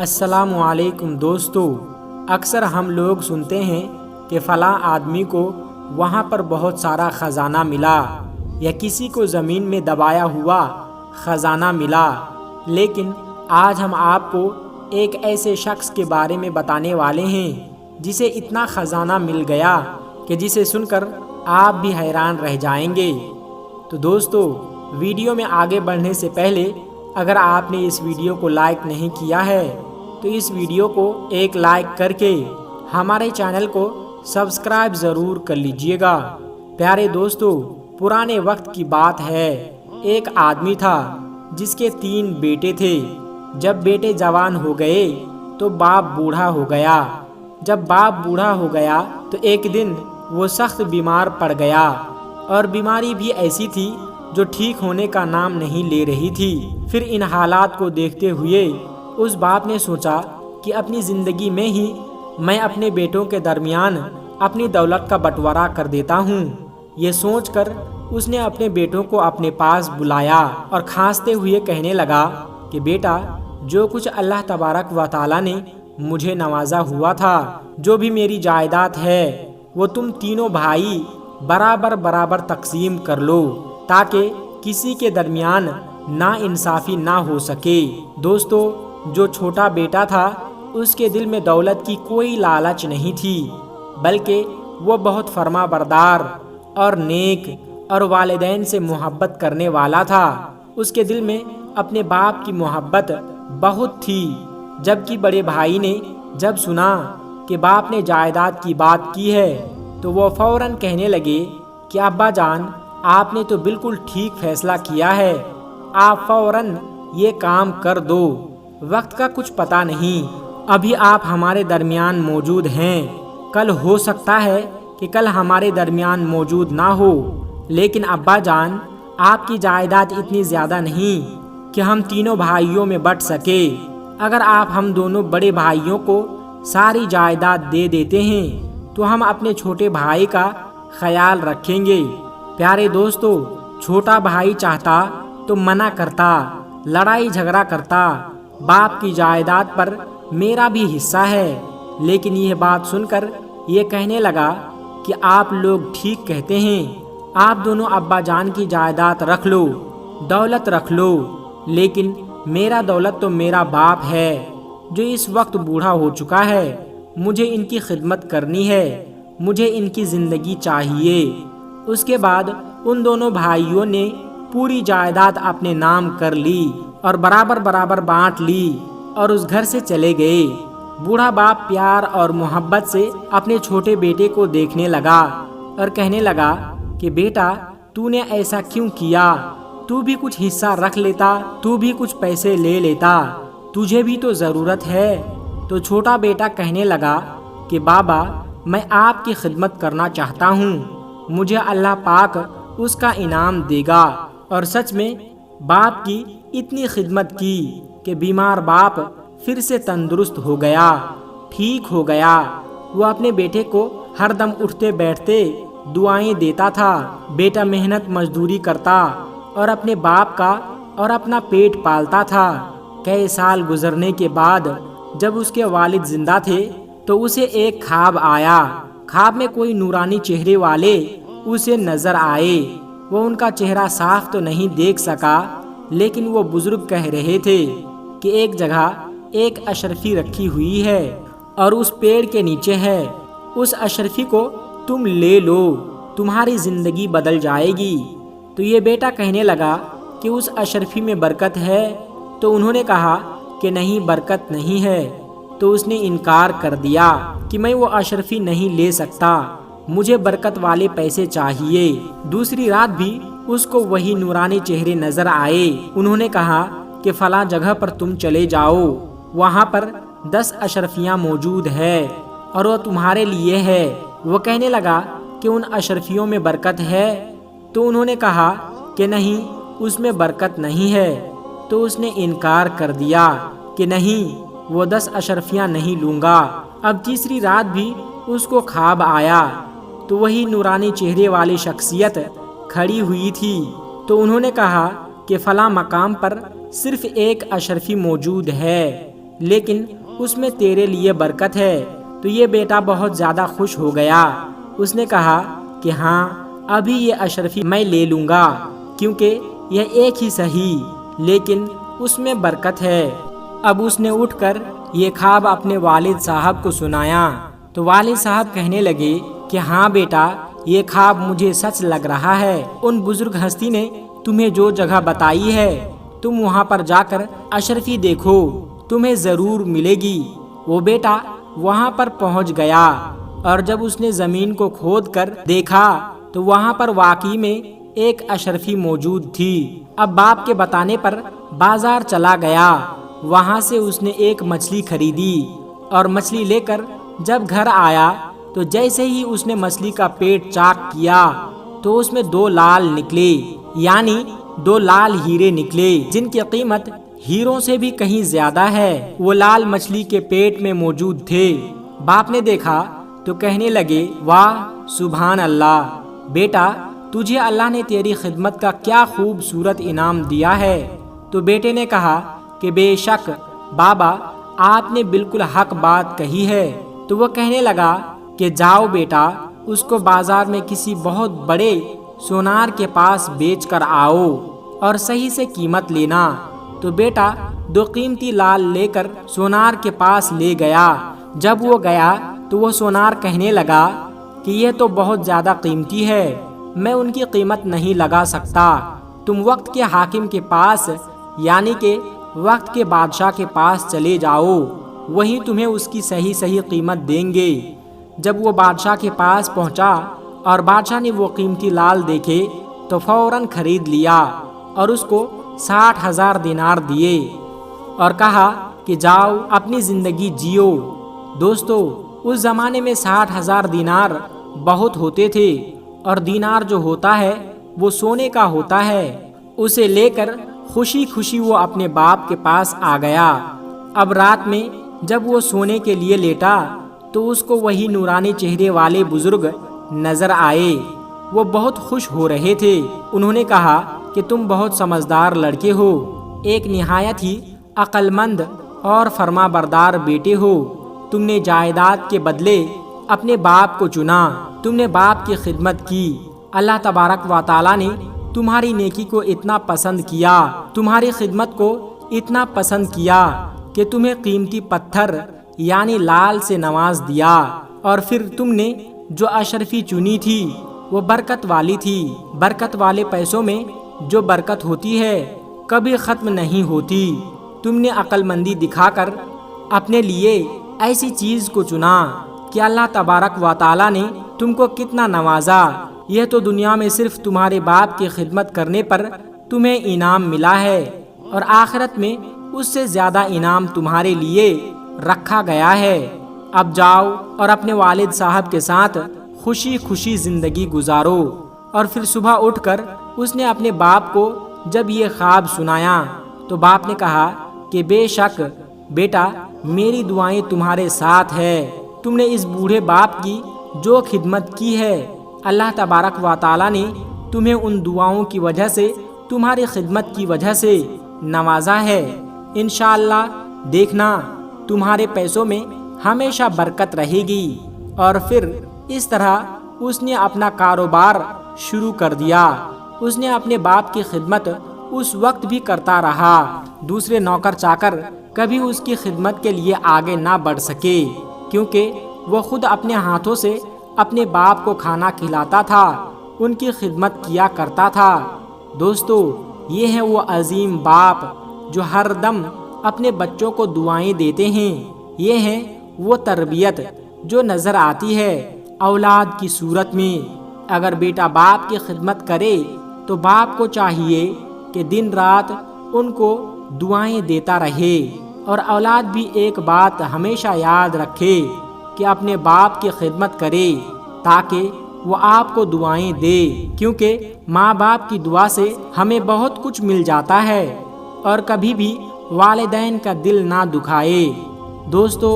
السلام علیکم دوستو، اکثر ہم لوگ سنتے ہیں کہ فلاں آدمی کو وہاں پر بہت سارا خزانہ ملا یا کسی کو زمین میں دبایا ہوا خزانہ ملا، لیکن آج ہم آپ کو ایک ایسے شخص کے بارے میں بتانے والے ہیں جسے اتنا خزانہ مل گیا کہ جسے سن کر آپ بھی حیران رہ جائیں گے۔ تو دوستو، ویڈیو میں آگے بڑھنے سے پہلے اگر آپ نے اس ویڈیو کو لائک نہیں کیا ہے تو اس ویڈیو کو ایک لائک کر کے ہمارے چینل کو سبسکرائب ضرور کر لیجئے گا۔ پیارے دوستو، پرانے وقت کی بات ہے، ایک آدمی تھا جس کے 3 بیٹے تھے۔ جب بیٹے جوان ہو گئے تو باپ بوڑھا ہو گیا۔ جب باپ بوڑھا ہو گیا تو ایک دن وہ سخت بیمار پڑ گیا، اور بیماری بھی ایسی تھی جو ٹھیک ہونے کا نام نہیں لے رہی تھی۔ پھر ان حالات کو دیکھتے ہوئے اس باپ نے سوچا کہ اپنی زندگی میں ہی میں اپنے بیٹوں کے درمیان اپنی دولت کا بٹوارا کر دیتا ہوں۔ یہ سوچ کر اس نے اپنے بیٹوں کو اپنے پاس بلایا اور کھانستے ہوئے کہنے لگا کہ بیٹا، جو کچھ اللہ تبارک و تعالی نے مجھے نوازا ہوا تھا، جو بھی میری جائیداد ہے، وہ تم تینوں بھائی برابر تقسیم کر لو تاکہ کسی کے درمیان نا انصافی نہ ہو سکے۔ دوستو، جو چھوٹا بیٹا تھا اس کے دل میں دولت کی کوئی لالچ نہیں تھی، بلکہ وہ بہت فرما بردار اور نیک اور والدین سے محبت کرنے والا تھا۔ اس کے دل میں اپنے باپ کی محبت بہت تھی، جبکہ بڑے بھائی نے جب سنا کہ باپ نے جائیداد کی بات کی ہے تو وہ فوراً کہنے لگے کہ ابا جان، آپ نے تو بالکل ٹھیک فیصلہ کیا ہے، آپ فوراً یہ کام کر دو، وقت کا کچھ پتہ نہیں، ابھی آپ ہمارے درمیان موجود ہیں، کل ہو سکتا ہے کہ کل ہمارے درمیان موجود نہ ہو، لیکن ابا جان، آپ کی جائیداد اتنی زیادہ نہیں کہ ہم تینوں بھائیوں میں بٹ سکے۔ اگر آپ ہم دونوں بڑے بھائیوں کو ساری جائیداد دے دیتے ہیں تو ہم اپنے چھوٹے بھائی کا خیال رکھیں گے۔ پیارے دوستو، چھوٹا بھائی چاہتا تو منع کرتا، لڑائی جھگڑا کرتا، باپ کی جائیداد پر میرا بھی حصہ ہے، لیکن یہ بات سن کر یہ کہنے لگا کہ آپ لوگ ٹھیک کہتے ہیں، آپ دونوں ابا جان کی جائیداد رکھ لو، دولت رکھ لو، لیکن میرا دولت تو میرا باپ ہے جو اس وقت بوڑھا ہو چکا ہے، مجھے ان کی خدمت کرنی ہے، مجھے ان کی زندگی چاہیے۔ اس کے بعد ان دونوں بھائیوں نے پوری جائیداد اپنے نام کر لی اور برابر بانٹ لی اور اس گھر سے چلے گئے۔ بوڑھا باپ پیار اور محبت سے اپنے چھوٹے بیٹے کو دیکھنے لگا اور کہنے لگا کہ بیٹا، تو نے ایسا کیوں کیا؟ تو بھی کچھ حصہ رکھ لیتا، تو بھی کچھ پیسے لے لیتا، تجھے بھی تو ضرورت ہے۔ تو چھوٹا بیٹا کہنے لگا کہ بابا، میں آپ کی خدمت کرنا چاہتا ہوں، مجھے اللہ پاک اس کا انعام دے گا۔ اور سچ میں باپ کی اتنی خدمت کی کہ بیمار باپ پھر سے تندرست ہو گیا، ٹھیک ہو گیا۔ وہ اپنے بیٹے کو ہر دم اٹھتے بیٹھتے دعائیں دیتا تھا۔ بیٹا محنت مزدوری کرتا اور اپنے باپ کا اور اپنا پیٹ پالتا تھا۔ کئی سال گزرنے کے بعد جب اس کے والد زندہ تھے تو اسے ایک خواب آیا۔ خواب میں کوئی نورانی چہرے والے اسے نظر آئے۔ وہ ان کا چہرہ صاف تو نہیں دیکھ سکا، لیکن وہ بزرگ کہہ رہے تھے کہ ایک جگہ ایک اشرفی رکھی ہوئی ہے اور اس پیڑ کے نیچے ہے، اس اشرفی کو تم لے لو، تمہاری زندگی بدل جائے گی۔ تو یہ بیٹا کہنے لگا کہ اس اشرفی میں برکت ہے؟ تو انہوں نے کہا کہ نہیں، برکت نہیں ہے۔ تو اس نے انکار کر دیا کہ میں وہ اشرفی نہیں لے سکتا، مجھے برکت والے پیسے چاہیے۔ دوسری رات بھی اس کو وہی نورانی چہرے نظر آئے۔ انہوں نے کہا کہ فلاں جگہ پر تم چلے جاؤ، وہاں پر 10 اشرفیاں موجود ہے اور وہ تمہارے لیے ہے۔ وہ کہنے لگا کہ ان اشرفیوں میں برکت ہے؟ تو انہوں نے کہا کہ نہیں، اس میں برکت نہیں ہے۔ تو اس نے انکار کر دیا کہ نہیں، وہ 10 اشرفیاں نہیں لوں گا۔ اب تیسری رات بھی اس کو خواب آیا تو وہی نورانی چہرے والی شخصیت کھڑی ہوئی تھی۔ تو انہوں نے کہا کہ فلاں مقام پر صرف ایک اشرفی موجود ہے، لیکن اس میں تیرے لیے برکت ہے۔ تو یہ بیٹا بہت زیادہ خوش ہو گیا۔ اس نے کہا کہ ہاں، ابھی یہ اشرفی میں لے لوں گا، کیونکہ یہ ایک ہی صحیح، لیکن اس میں برکت ہے۔ اب اس نے اٹھ کر یہ خواب اپنے والد صاحب کو سنایا تو والد صاحب کہنے لگے کہ ہاں بیٹا، یہ خواب مجھے سچ لگ رہا ہے۔ ان بزرگ ہستی نے تمہیں جو جگہ بتائی ہے، تم وہاں پر جا کر اشرفی دیکھو، تمہیں ضرور ملے گی۔ وہ بیٹا وہاں پر پہنچ گیا، اور جب اس نے زمین کو کھود کر دیکھا تو وہاں پر واقعی میں ایک اشرفی موجود تھی۔ اب باپ کے بتانے پر بازار چلا گیا، وہاں سے اس نے ایک مچھلی خریدی، اور مچھلی لے کر جب گھر آیا تو جیسے ہی اس نے مچھلی کا پیٹ چاک کیا تو اس میں 2 لال نکلے، یعنی 2 لال ہیرے نکلے، جن کی قیمت ہیروں سے بھی کہیں زیادہ ہے۔ وہ لال مچھلی کے پیٹ میں موجود تھے۔ باپ نے دیکھا تو کہنے لگے واہ سبحان اللہ، بیٹا تجھے اللہ نے تیری خدمت کا کیا خوبصورت انعام دیا ہے۔ تو بیٹے نے کہا کہ بے شک بابا، آپ نے بالکل حق بات کہی ہے۔ تو وہ کہنے لگا کہ جاؤ بیٹا، اس کو بازار میں کسی بہت بڑے سونار کے پاس بیچ کر آؤ اور صحیح سے قیمت لینا۔ تو بیٹا 2 قیمتی لال لے کر سونار کے پاس لے گیا۔ جب وہ گیا تو وہ سونار کہنے لگا کہ یہ تو بہت زیادہ قیمتی ہے، میں ان کی قیمت نہیں لگا سکتا، تم وقت کے حاکم کے پاس، یعنی کہ وقت کے بادشاہ کے پاس چلے جاؤ، وہی تمہیں اس کی صحیح قیمت دیں گے۔ جب وہ بادشاہ کے پاس پہنچا اور بادشاہ نے وہ قیمتی لال دیکھے تو فوراً خرید لیا اور اس کو 60,000 دینار دیے اور کہا کہ جاؤ اپنی زندگی جیو۔ دوستو، اس زمانے میں 60,000 دینار بہت ہوتے تھے، اور دینار جو ہوتا ہے وہ سونے کا ہوتا ہے۔ اسے لے کر خوشی خوشی وہ اپنے باپ کے پاس آ گیا۔ اب رات میں جب وہ سونے کے لیے لیٹا تو اس کو وہی نورانی چہرے والے بزرگ نظر آئے۔ وہ بہت خوش ہو رہے تھے۔ انہوں نے کہا کہ تم بہت سمجھدار لڑکے ہو، ایک نہایت ہی عقل مند اور فرما بردار بیٹے ہو۔ تم نے جائیداد کے بدلے اپنے باپ کو چنا، تم نے باپ کی خدمت کی۔ اللہ تبارک و تعالیٰ نے تمہاری نیکی کو اتنا پسند کیا، تمہاری خدمت کو اتنا پسند کیا کہ تمہیں قیمتی پتھر یعنی لال سے نواز دیا، اور پھر تم نے جو اشرفی چنی تھی وہ برکت والی تھی۔ برکت والے پیسوں میں جو برکت ہوتی ہے کبھی ختم نہیں ہوتی۔ تم نے عقل مندی دکھا کر اپنے لیے ایسی چیز کو چنا کہ اللہ تبارک و تعالیٰ نے تم کو کتنا نوازا۔ یہ تو دنیا میں صرف تمہارے باپ کی خدمت کرنے پر تمہیں انعام ملا ہے، اور آخرت میں اس سے زیادہ انعام تمہارے لیے رکھا گیا ہے۔ اب جاؤ اور اپنے والد صاحب کے ساتھ خوشی خوشی زندگی گزارو۔ اور پھر صبح اٹھ کر اس نے اپنے باپ کو جب یہ خواب سنایا تو باپ نے کہا کہ بے شک بیٹا، میری دعائیں تمہارے ساتھ ہے۔ تم نے اس بوڑھے باپ کی جو خدمت کی ہے، اللہ تبارک و تعالیٰ نے تمہیں ان دعاؤں کی وجہ سے، تمہاری خدمت کی وجہ سے نوازا ہے۔ انشاءاللہ دیکھنا تمہارے پیسوں میں ہمیشہ برکت رہے گی۔ اور پھر اس طرح اس نے اپنا کاروبار شروع کر دیا۔ اس نے اپنے باپ کی خدمت اس وقت بھی کرتا رہا۔ دوسرے نوکر چاکر کبھی اس کی خدمت کے لیے آگے نہ بڑھ سکے، کیونکہ وہ خود اپنے ہاتھوں سے اپنے باپ کو کھانا کھلاتا تھا، ان کی خدمت کیا کرتا تھا۔ دوستو، یہ ہے وہ عظیم باپ جو ہر دم اپنے بچوں کو دعائیں دیتے ہیں۔ یہ ہے وہ تربیت جو نظر آتی ہے اولاد کی صورت میں۔ اگر بیٹا باپ کی خدمت کرے تو باپ کو چاہیے کہ دن رات ان کو دعائیں دیتا رہے، اور اولاد بھی ایک بات ہمیشہ یاد رکھے کہ اپنے باپ کی خدمت کرے تاکہ وہ آپ کو دعائیں دے، کیونکہ ماں باپ کی دعا سے ہمیں بہت کچھ مل جاتا ہے، اور کبھی بھی والدین کا دل نہ دکھائے۔ دوستو،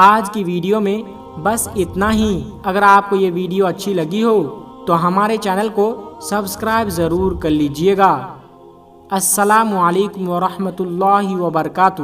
آج کی ویڈیو میں بس اتنا ہی۔ اگر آپ کو یہ ویڈیو اچھی لگی ہو تو ہمارے چینل کو سبسکرائب ضرور کر لیجئے گا۔ السلام علیکم ورحمۃ اللہ وبرکاتہ۔